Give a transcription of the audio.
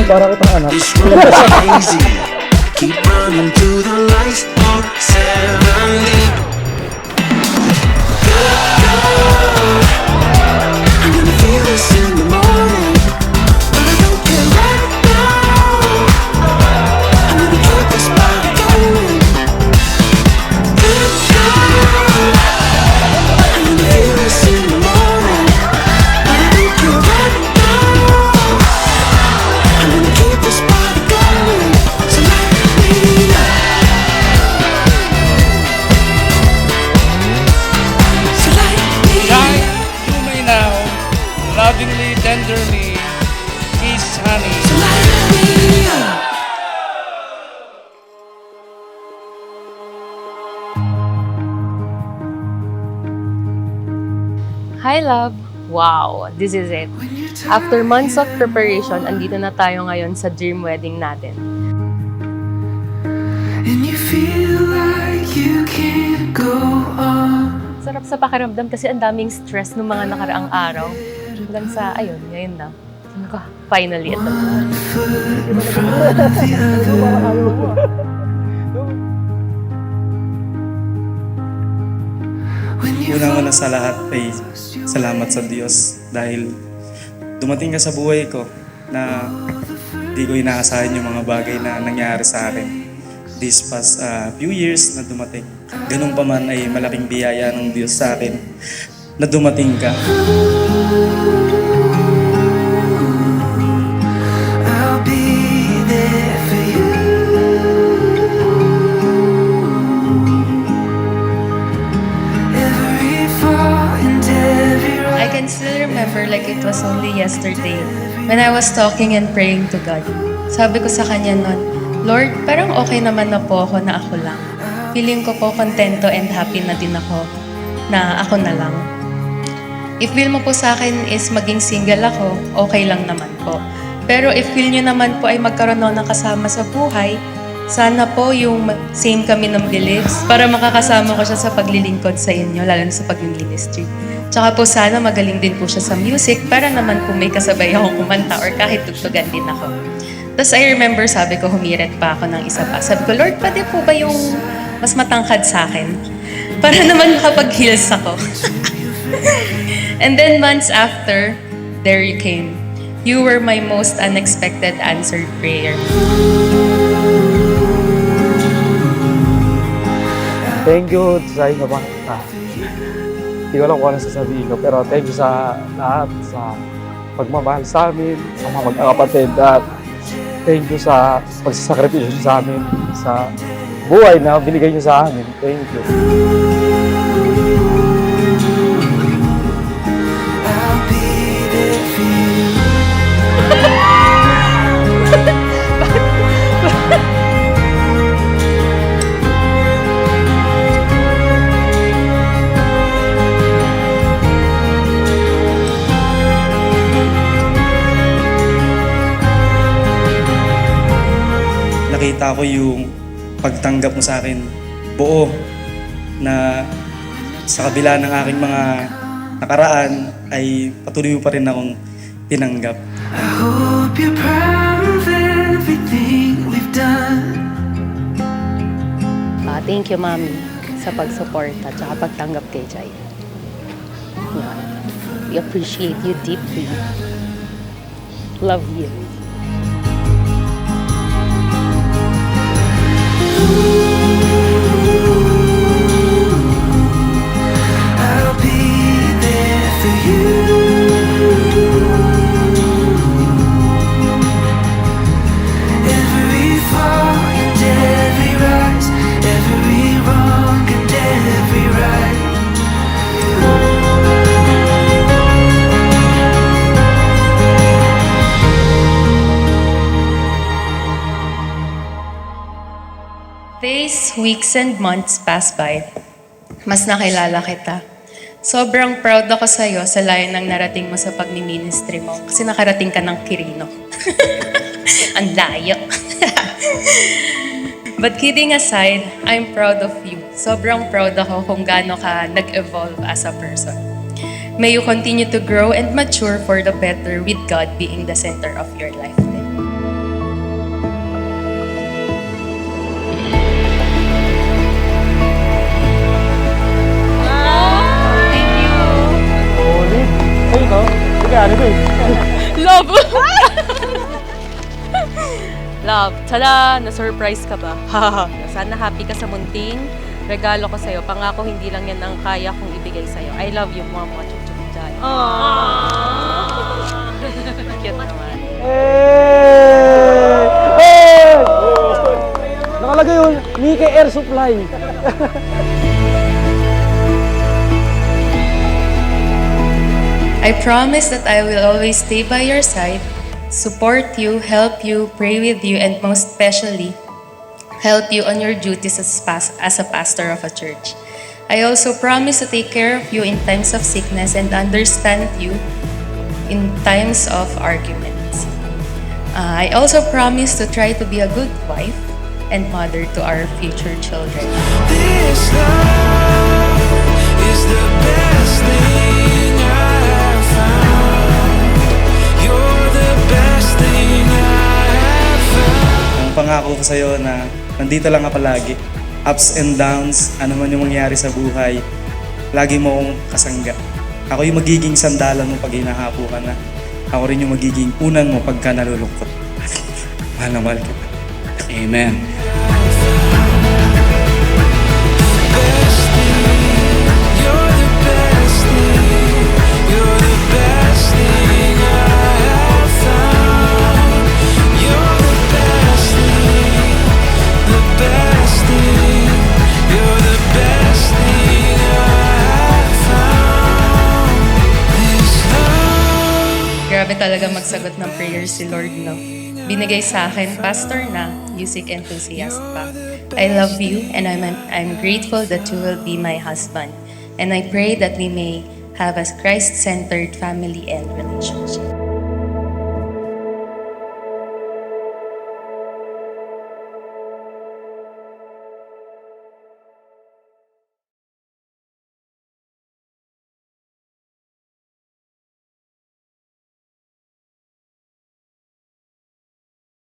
Para kitang anak. This room is crazy. Keep running to the lights on 70. I'm gonna feel this in the morning, but I don't care right now. I'm gonna keep this body going. Good God, I'm gonna feel this in the morning, but I don't care right now. I'm gonna keep this body going. So light me up. So light me Shine up. through me now, lovingly, tenderly, kiss honey. So light me up. Hi, love! Wow, this is it. After months of preparation, andito na tayo ngayon sa dream wedding natin. And you feel like you can't go on. Sarap sa pakiramdam kasi ang daming stress ng mga nakaraang araw. Hanggang sa, ayun, ngayon na. Sabi ko, finally, ito. One foot in front of the other. When you Unang-una sa lahat ay salamat sa Diyos dahil dumating ka sa buhay ko na di ko inaasahan yung mga bagay na nangyari sa akin. This past few years na dumating. Ganun pa man ay malaking biyaya ng Diyos sa akin na dumating ka. I'll be there for you. Every fall and every I can still remember like it was only yesterday when I was talking and praying to God. Sabi ko sa Kanya nun, Lord, parang okay naman na po ako na ako lang. Feeling ko po kontento and happy na din ako na ako na lang. If feel mo po sa akin is maging single ako, okay lang naman po. Pero if feel nyo naman po ay magkaroon ako ng kasama sa buhay, sana po yung same kami ng beliefs para makakasama ko siya sa paglilingkod sa inyo, lalo na sa pag-ministry. Tsaka po sana magaling din po siya sa music para naman po may kasabay akong kumanta or kahit tugtugan din ako. Tapos I remember sabi ko, humirit pa ako ng isa pa. Sabi ko, Lord, pwede po ba yung mas matangkad sa akin? Para naman makapag-heels ako. And then months after, there you came. You were my most unexpected answered prayer. Thank you sa inyo ba? Hindi ko alam kung ano sasabihin ko, pero thank you sa lahat, sa pagmamahal sa amin, sa mga magkakapatid, at thank you sa pagsasakripisyo sa amin, sa buhay na binigay niyo sa amin. Thank you. I'll be there for you. Nakita ko yung pagtanggap mo sa akin buo na sa kabila ng aking mga nakaraan ay patuloy mo pa rin akong tinanggap. I hope you're proud of everything we've done. Thank you, Mami, sa pag-support at saka pagtanggap kay Jai. Yan. We appreciate you deeply. Love you. I'll be there for you. Every fall and every rise, every wrong and every right. Days, weeks, and months pass by. Mas nakilala kita. Sobrang proud ako sa'yo sa layo ng narating mo sa pagmi-ministry mo. Kasi nakarating ka ng Quirino. Ang layo. But kidding aside, I'm proud of you. Sobrang proud ako kung gaano ka nag-evolve as a person. May you continue to grow and mature for the better with God being the center of your life. Tada! Na-surprise ka ba? Sana happy ka sa munting regalo ko sa'yo. Pangako, hindi lang yan ang kaya kong ibigay sa'yo. I love you, Mama. Chuchuchay. Cute naman. Hey! Nakalagay yun, Nike Air Supply. I promise that I will always stay by your side, support you, help you, pray with you, and most especially, help you on your duties as a pastor of a church. I also promise to take care of you in times of sickness and understand you in times of arguments. I also promise to try to be a good wife and mother to our future children. This love is the best thing I have found. You're the best thing I have found. Ang pangako ko sa'yo na nandito lang ka palagi. Ups and downs, ano man yung mangyari sa buhay, lagi mo akong kasangga. Ako yung magiging sandalan mo pag hinahapo ka na. Ako rin yung magiging unan mo pagka nalulungkot. Mahal na mahal kita. Amen. Best thing, you're the best thing. You're the best thing I have found. You're the best thing, the best thing. You're the best thing I have found. This love. Grabe talaga magsagot ng prayers si Lord, no? Binigay sa akin, pastor na, music enthusiast pa. I love you and I'm grateful that you will be my husband. And I pray that we may have a Christ-centered family and relationship.